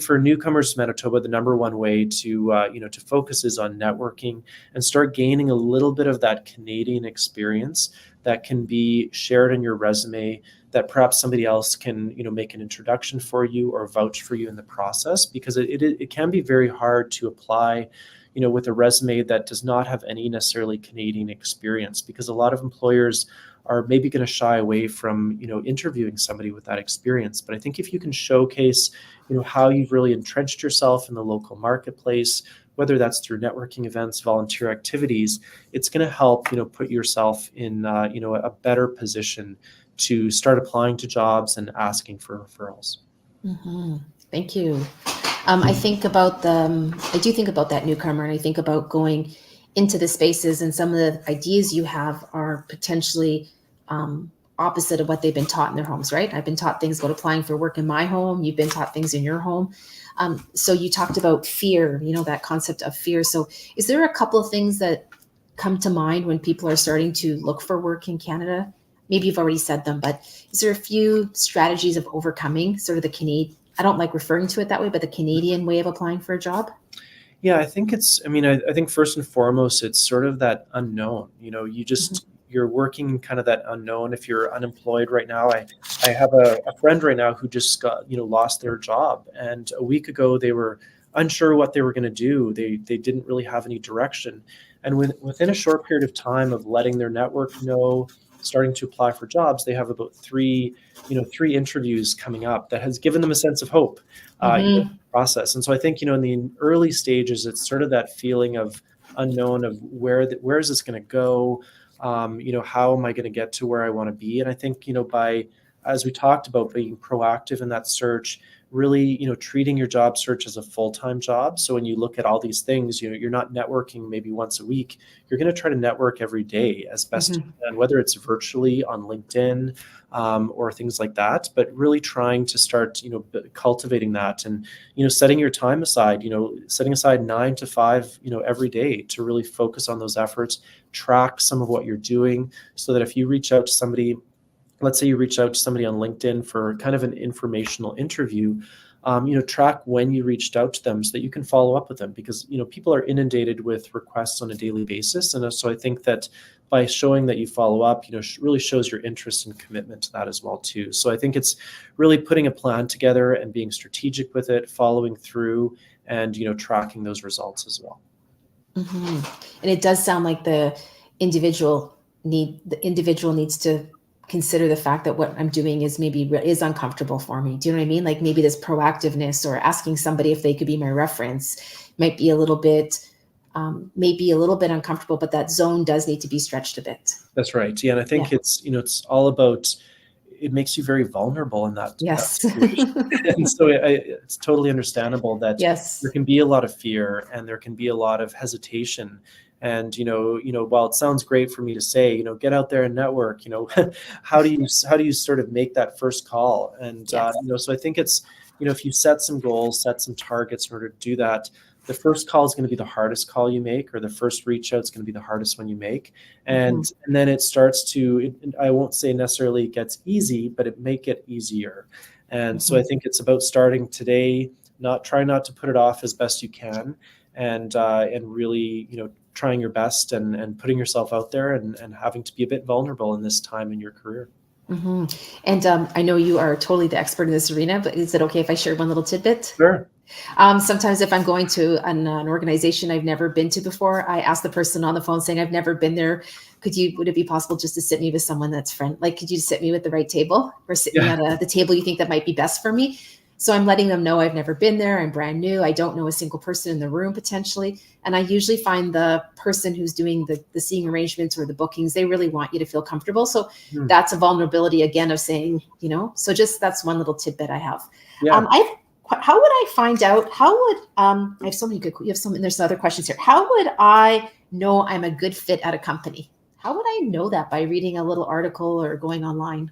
for newcomers to Manitoba, the number one way to focus is on networking and start gaining a little bit of that Canadian experience that can be shared in your resume, that perhaps somebody else can, make an introduction for you or vouch for you in the process, because it can be very hard to apply with a resume that does not have any necessarily Canadian experience, because a lot of employers are maybe going to shy away from, interviewing somebody with that experience. But I think if you can showcase, how you've really entrenched yourself in the local marketplace, whether that's through networking events, volunteer activities, it's going to help, put yourself in, a better position to start applying to jobs and asking for referrals. Thank you. I do think about that newcomer, and I think about going into the spaces, and some of the ideas you have are potentially opposite of what they've been taught in their homes, right? I've been taught things about applying for work in my home. You've been taught things in your home. So you talked about fear, that concept of fear. So is there a couple of things that come to mind when people are starting to look for work in Canada? Maybe you've already said them, but is there a few strategies of overcoming sort of the Canadian, I don't like referring to it that way, but the Canadian way of applying for a job? Yeah, I think I think first and foremost, it's sort of that unknown. You're working kind of that unknown. If you're unemployed right now, I have a friend right now who just got, lost their job. And a week ago, they were unsure what they were going to do. They didn't really have any direction. And within a short period of time of letting their network know, starting to apply for jobs, they have about three interviews coming up that has given them a sense of hope in the process. And so I think, in the early stages, it's sort of that feeling of unknown of where is this going to go? How am I going to get to where I want to be? And I think, as we talked about, being proactive in that search, really, treating your job search as a full-time job. So when you look at all these things, you're not networking maybe once a week. You're going to try to network every day as best you can, whether it's virtually on LinkedIn or things like that, but really trying to start, cultivating that and, setting your time aside, setting aside 9 to 5, every day to really focus on those efforts, track some of what you're doing, so that if you reach out to somebody, let's say you reach out to somebody on LinkedIn for kind of an informational interview, track when you reached out to them so that you can follow up with them, because, people are inundated with requests on a daily basis. And so I think that by showing that you follow up, really shows your interest and commitment to that as well too. So I think it's really putting a plan together and being strategic with it, following through, and, tracking those results as well. And it does sound like the individual needs to consider the fact that what I'm doing is is uncomfortable for me. Do you know what I mean? Like maybe this proactiveness or asking somebody if they could be my reference might be a little bit uncomfortable, but that zone does need to be stretched a bit. That's right. Yeah. And I think it's all about, it makes you very vulnerable in that. Yes. That situation. And so it's totally understandable that there can be a lot of fear and there can be a lot of hesitation. And, while it sounds great for me to say, get out there and network, how do you sort of make that first call? And, so I think it's, if you set some goals, set some targets in order to do that, the first call is going to be the hardest call you make, or the first reach out is going to be the hardest one you make. And then it starts to, I won't say necessarily it gets easy, but it may get easier. And so I think it's about starting today, try not to put it off as best you can, and really, trying your best and putting yourself out there and having to be a bit vulnerable in this time in your career. And I know you are totally the expert in this arena, but is it okay if I share one little tidbit? Sure. Sometimes if I'm going to an organization I've never been to before, I ask the person on the phone saying, I've never been there. Would it be possible just to sit me with someone that's like, could you sit me with the right table or sit me Yeah. at the table you think that might be best for me? So I'm letting them know I've never been there. I'm brand new. I don't know a single person in the room potentially. And I usually find the person who's doing the seating arrangements or the bookings, they really want you to feel comfortable. So Hmm. that's a vulnerability again of saying, so just that's one little tidbit I have. Yeah. How would I find out? I have so many there's some other questions here. How would I know I'm a good fit at a company? How would I know that? By reading a little article or going online?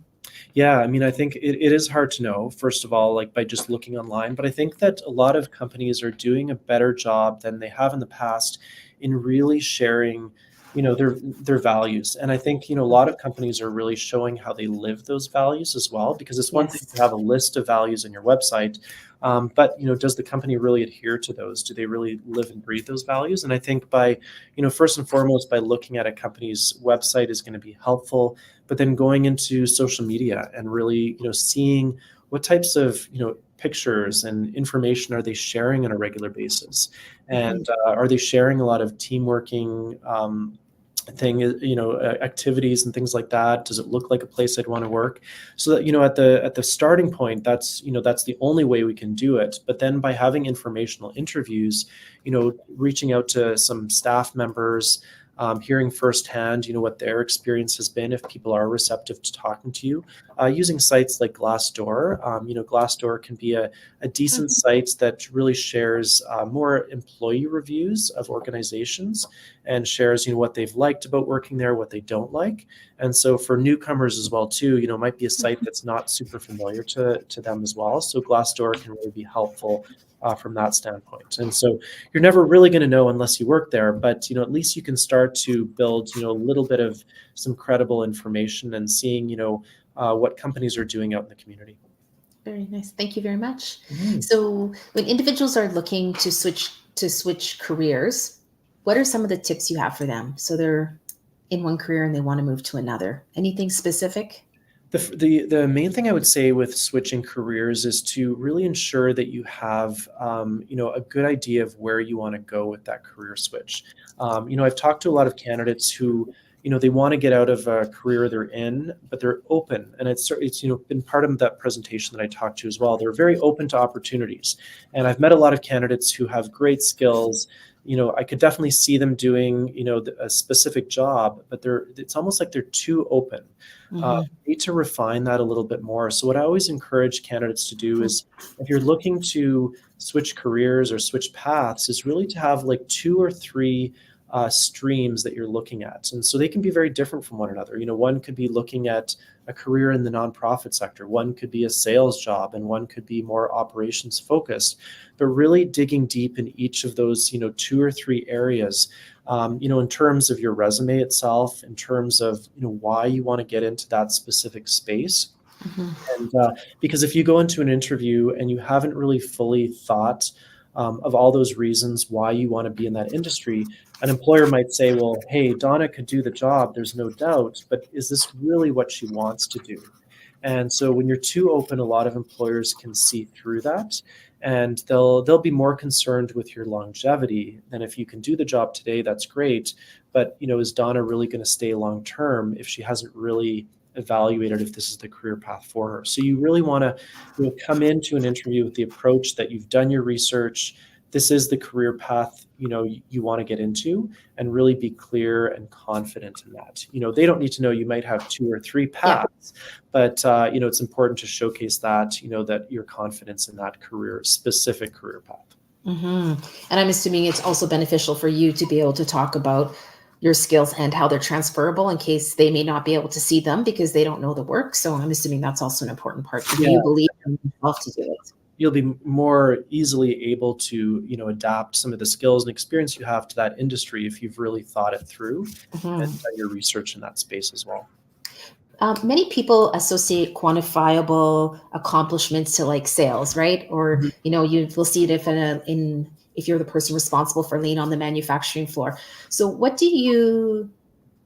Yeah, I mean, I think it is hard to know, first of all, like by just looking online. But I think that a lot of companies are doing a better job than they have in the past in really sharing, their values. And I think, a lot of companies are really showing how they live those values as well, because it's one thing Yes. to have a list of values in your website. But does the company really adhere to those? Do they really live and breathe those values? And I think by, first and foremost, by looking at a company's website is going to be helpful, but then going into social media and really seeing what types of pictures and information are they sharing on a regular basis, and are they sharing a lot of team working activities and things like that? Does it look like a place I'd want to work? So that at the starting point, that's that's the only way we can do it. But then by having informational interviews, reaching out to some staff members, hearing firsthand, what their experience has been, if people are receptive to talking to you, using sites like Glassdoor. Glassdoor can be a decent site that really shares more employee reviews of organizations and shares, what they've liked about working there, what they don't like. And so for newcomers as well, too, it might be a site that's not super familiar to them as well. So Glassdoor can really be helpful from that standpoint. And so you're never really going to know unless you work there, but at least you can start to build a little bit of some credible information and seeing what companies are doing out in the community. Very nice. Thank you very much. So when individuals are looking to switch careers, what are some of the tips you have for them? So they're in one career and they want to move to another. Anything specific? The main thing I would say with switching careers is to really ensure that you have a good idea of where you want to go with that career switch. I've talked to a lot of candidates who they want to get out of a career they're in, but they're open, and it's been part of that presentation that I talked to as well. They're very open to opportunities, and I've met a lot of candidates who have great skills. I could definitely see them doing a specific job, but it's almost like they're too open. Need to refine that a little bit more. So what I always encourage candidates to do is, if you're looking to switch careers or switch paths, is really to have like 2 or 3 streams that you're looking at. And so they can be very different from one another. One could be looking at a career in the nonprofit sector, one could be a sales job, and one could be more operations focused. But really digging deep in each of those 2 or 3 areas, in terms of your resume itself, in terms of why you want to get into that specific space. And because if you go into an interview and you haven't really fully thought of all those reasons why you want to be in that industry, an employer might say, well, hey, Donna could do the job, there's no doubt, but is this really what she wants to do? And so when you're too open, a lot of employers can see through that, and they'll be more concerned with your longevity than if you can do the job today, that's great. But is Donna really going to stay long term if she hasn't really evaluated if this is the career path for her? So you really want to come into an interview with the approach that you've done your research. This is the career path you want to get into, and really be clear and confident in that. They don't need to know you might have 2 or 3 paths, but it's important to showcase that that your confidence in that specific career path. And I'm assuming it's also beneficial for you to be able to talk about your skills and how they're transferable, in case they may not be able to see them because they don't know the work. So I'm assuming that's also an important part. Do you believe in yourself to do it? You'll be more easily able to adapt some of the skills and experience you have to that industry if you've really thought it through and done your research in that space as well. Many people associate quantifiable accomplishments to like sales, right? Or you will see it if you're the person responsible for lean on the manufacturing floor. So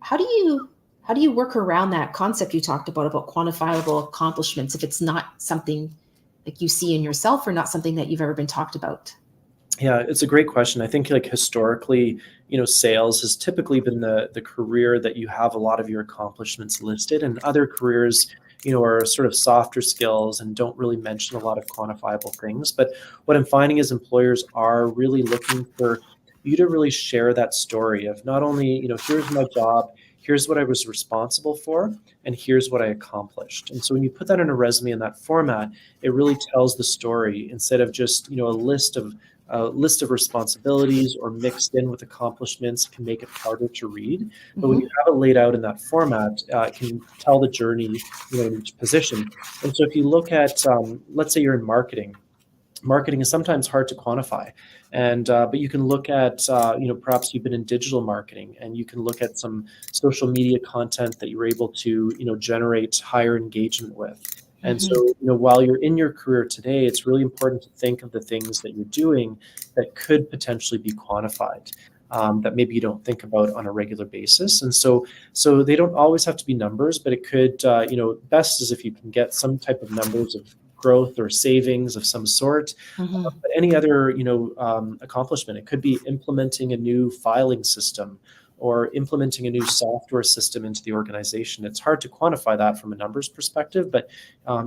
how do you work around that concept you talked about quantifiable accomplishments if it's not something like you see in yourself, or not something that you've ever been talked about? Yeah, it's a great question. I think like historically, sales has typically been the career that you have a lot of your accomplishments listed, and other careers, are sort of softer skills and don't really mention a lot of quantifiable things. But what I'm finding is employers are really looking for you to really share that story of not only, here's my job, here's what I was responsible for, and here's what I accomplished. And so when you put that in a resume in that format, it really tells the story instead of just, a list of responsibilities or mixed in with accomplishments can make it harder to read. But when you have it laid out in that format, it can tell the journey, in each position. And so if you look at, let's say you're in marketing, marketing is sometimes hard to quantify, and but you can look at perhaps you've been in digital marketing, and you can look at some social media content that you were able to generate higher engagement with. And so while you're in your career today, it's really important to think of the things that you're doing that could potentially be quantified, that maybe you don't think about on a regular basis. And so they don't always have to be numbers, but it could best is if you can get some type of numbers of growth or savings of some sort. But any other accomplishment, it could be implementing a new filing system or implementing a new software system into the organization. It's hard to quantify that from a numbers perspective, but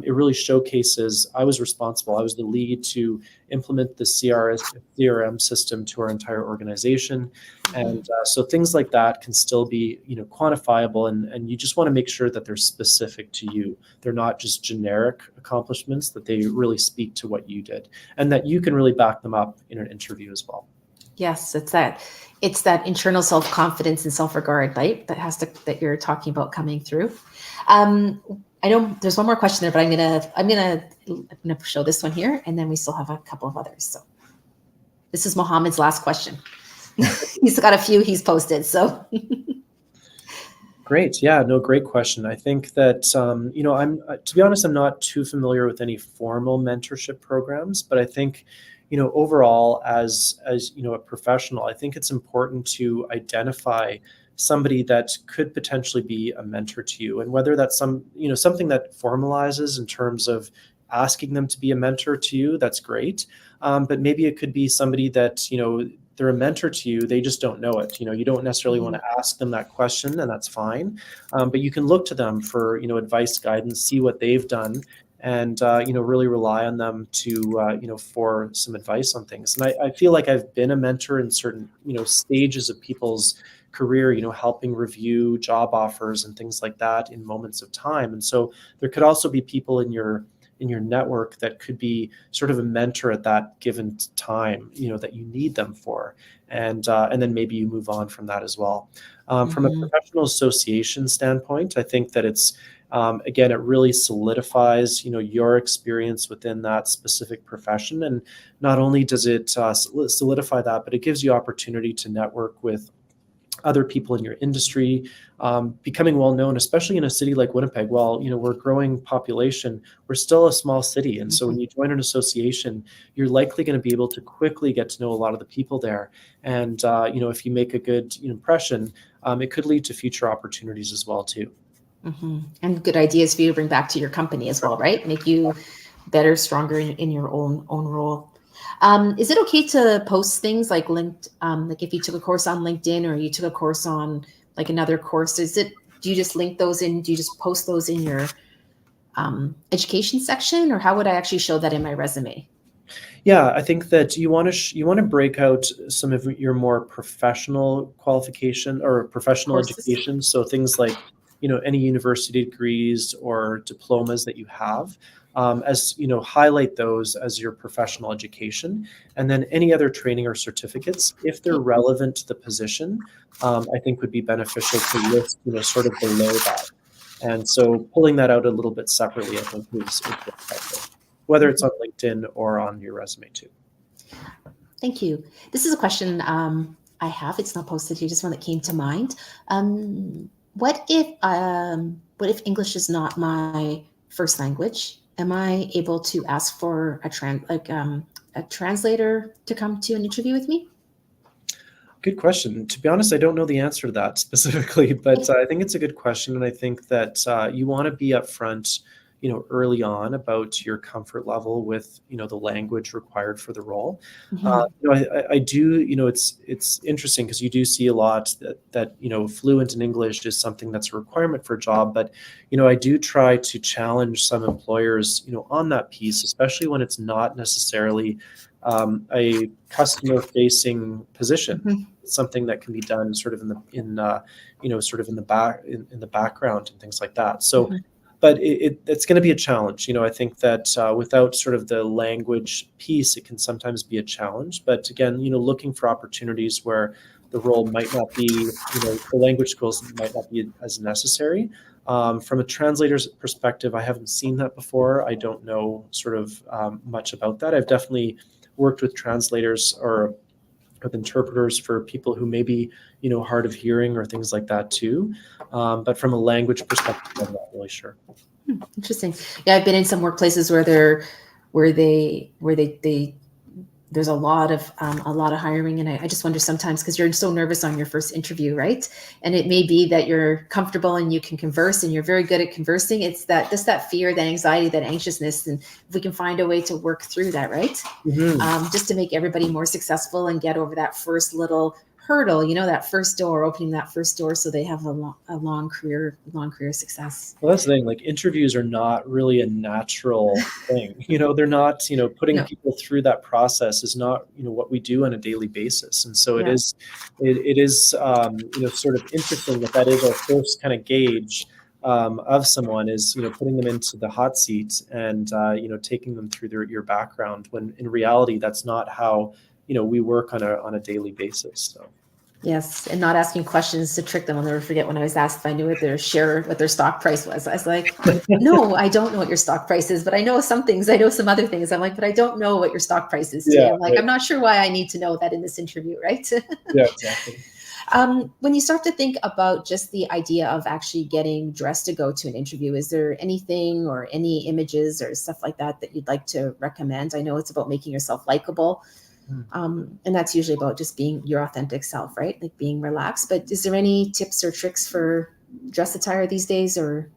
it really showcases I was responsible. I was the lead to implement the CRM system to our entire organization. And so things like that can still be quantifiable, and you just want to make sure that they're specific to you. They're not just generic accomplishments, that they really speak to what you did, and that you can really back them up in an interview as well. Yes, it's that internal self-confidence and self-regard, right? That you're talking about coming through. I know there's one more question there, but I'm gonna show this one here, and then we still have a couple of others. So this is Mohammed's last question. He's got a few he's posted. So great, yeah, no, great question. I think that I'm to be honest, I'm not too familiar with any formal mentorship programs, but I think overall, as a professional, I think it's important to identify somebody that could potentially be a mentor to you, and whether that's something that formalizes in terms of asking them to be a mentor to you, that's great. But maybe it could be somebody that they're a mentor to you, they just don't know it. You don't necessarily want to ask them that question, and that's fine. But you can look to them for advice, guidance, see what they've done, and really rely on them to for some advice on things. And I feel like I've been a mentor in certain stages of people's career, helping review job offers and things like that in moments of time. And so there could also be people in your network that could be sort of a mentor at that given time, that you need them for, and then maybe you move on from that as well. From a professional association standpoint, I think that it's again, it really solidifies, your experience within that specific profession. And not only does it solidify that, but it gives you opportunity to network with other people in your industry, becoming well known, especially in a city like Winnipeg. While we're a growing population, we're still a small city, and so when you join an association, you're likely going to be able to quickly get to know a lot of the people there. And if you make a good impression, it could lead to future opportunities as well too. And good ideas for you to bring back to your company as well, right? Make you better, stronger in your own role. Is it okay to post things like like if you took a course on LinkedIn, or you took a course on like another course, do you just link those in? Do you just post those in your education section, or how would I actually show that in my resume? Yeah, I think that you want to break out some of your more professional qualification or professional Courses. education. So things like any university degrees or diplomas that you have, as highlight those as your professional education, and then any other training or certificates, if they're relevant to the position, I think would be beneficial to list sort of below that. And so pulling that out a little bit separately, I think is helpful, whether it's on LinkedIn or on your resume too. Thank you. This is a question I have. It's not posted here, just one that came to mind. What if English is not my first language? Am I able to ask for a translator to come to an interview with me? Good question. To be honest, I don't know the answer to that specifically, but I think it's a good question, and I think that you want to be upfront, early on about your comfort level with, the language required for the role. Mhm. I do, it's interesting because you do see a lot that, fluent in English is something that's a requirement for a job. But, I do try to challenge some employers, on that piece, especially when it's not necessarily a customer facing position. Mhm. It's something that can be done sort of sort of in the in the background and things like that. So, Mhm. but it's going to be a challenge. I think that without sort of the language piece, it can sometimes be a challenge. But again, looking for opportunities where the role might not be, the language skills might not be as necessary. From a translator's perspective, I haven't seen that before. I don't know sort of much about that. I've definitely worked with translators or with interpreters for people who may be, hard of hearing or things like that too. But from a language perspective, I'm not really sure. Interesting. Yeah, I've been in some workplaces where there's a lot of hiring, and I just wonder sometimes, because you're so nervous on your first interview, right? And it may be that you're comfortable and you can converse and you're very good at conversing. It's that fear, that anxiety, that anxiousness, and if we can find a way to work through that, right? Mm-hmm. Just to make everybody more successful and get over that first little hurdle, that first door, opening that first door, so they have a long career success. Well, that's the thing. Like interviews are not really a natural thing. They're not. Putting No. people through that process is not. What we do on a daily basis, and so it Yeah. is. It is. Sort of interesting that is our first kind of gauge of someone is putting them into the hot seat and taking them through your background. When in reality, that's not how we work on a daily basis. So. Yes, and not asking questions to trick them. I'll never forget when I was asked if I knew what their stock price was. I was like, no, I don't know what your stock price is, but I know some things. I know some other things. I'm like, but I don't know what your stock price is today. Yeah. I'm like, Right. I'm not sure why I need to know that in this interview, right? Yeah. Exactly. When you start to think about just the idea of actually getting dressed to go to an interview, is there anything or any images or stuff like that you'd like to recommend? I know it's about making yourself likable. And that's usually about just being your authentic self, right? Like being relaxed. But is there any tips or tricks for dress attire these days, or?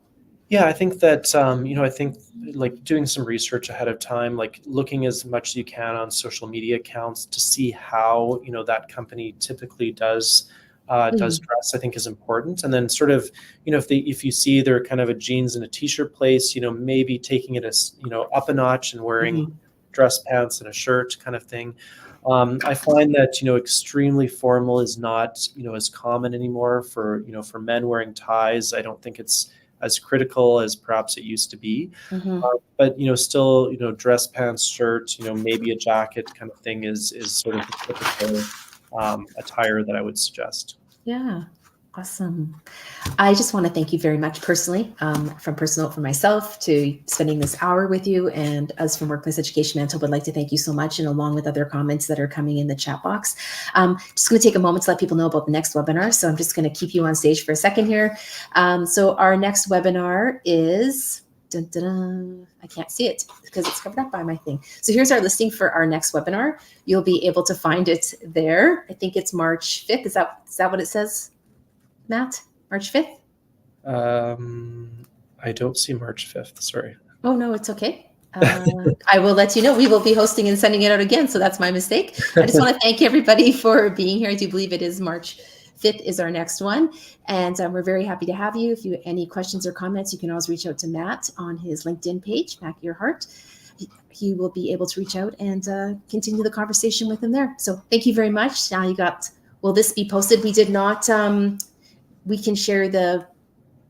Yeah, I think that I think like doing some research ahead of time, like looking as much as you can on social media accounts to see how that company typically does dress, I think is important. And then sort of if you see they're kind of a jeans and a t-shirt place, maybe taking it as up a notch and wearing dress pants and a shirt kind of thing. I find that extremely formal is not as common anymore for men wearing ties. I don't think it's as critical as perhaps it used to be. But still dress pants, shirt, maybe a jacket kind of thing is sort of the typical attire that I would suggest. Yeah. Awesome. I just want to thank you very much personally, for myself to spending this hour with you, and us from Workplace Education Manitoba would like to thank you so much, and along with other comments that are coming in the chat box. Just going to take a moment to let people know about the next webinar. So I'm just going to keep you on stage for a second here. So our next webinar is, I can't see it because it's covered up by my thing. So here's our listing for our next webinar. You'll be able to find it there. I think it's March 5th. Is that what it says, Matt? March 5th? I don't see March 5th. Sorry. Oh, no, it's okay. I will let you know. We will be hosting and sending it out again, so that's my mistake. I just want to thank everybody for being here. I do believe it is March 5th is our next one, and we're very happy to have you. If you have any questions or comments, you can always reach out to Matt on his LinkedIn page, Matt Erhard. He will be able to reach out and continue the conversation with him there. So thank you very much. Now will this be posted? We did not, we can share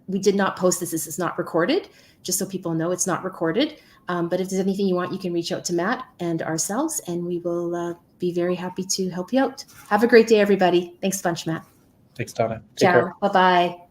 we did not post this. This is not recorded, just so people know it's not recorded. But if there's anything you want, you can reach out to Matt and ourselves, and we will be very happy to help you out. Have a great day, everybody. Thanks a bunch, Matt. Thanks, Donna. Take Ciao. care. Bye-bye.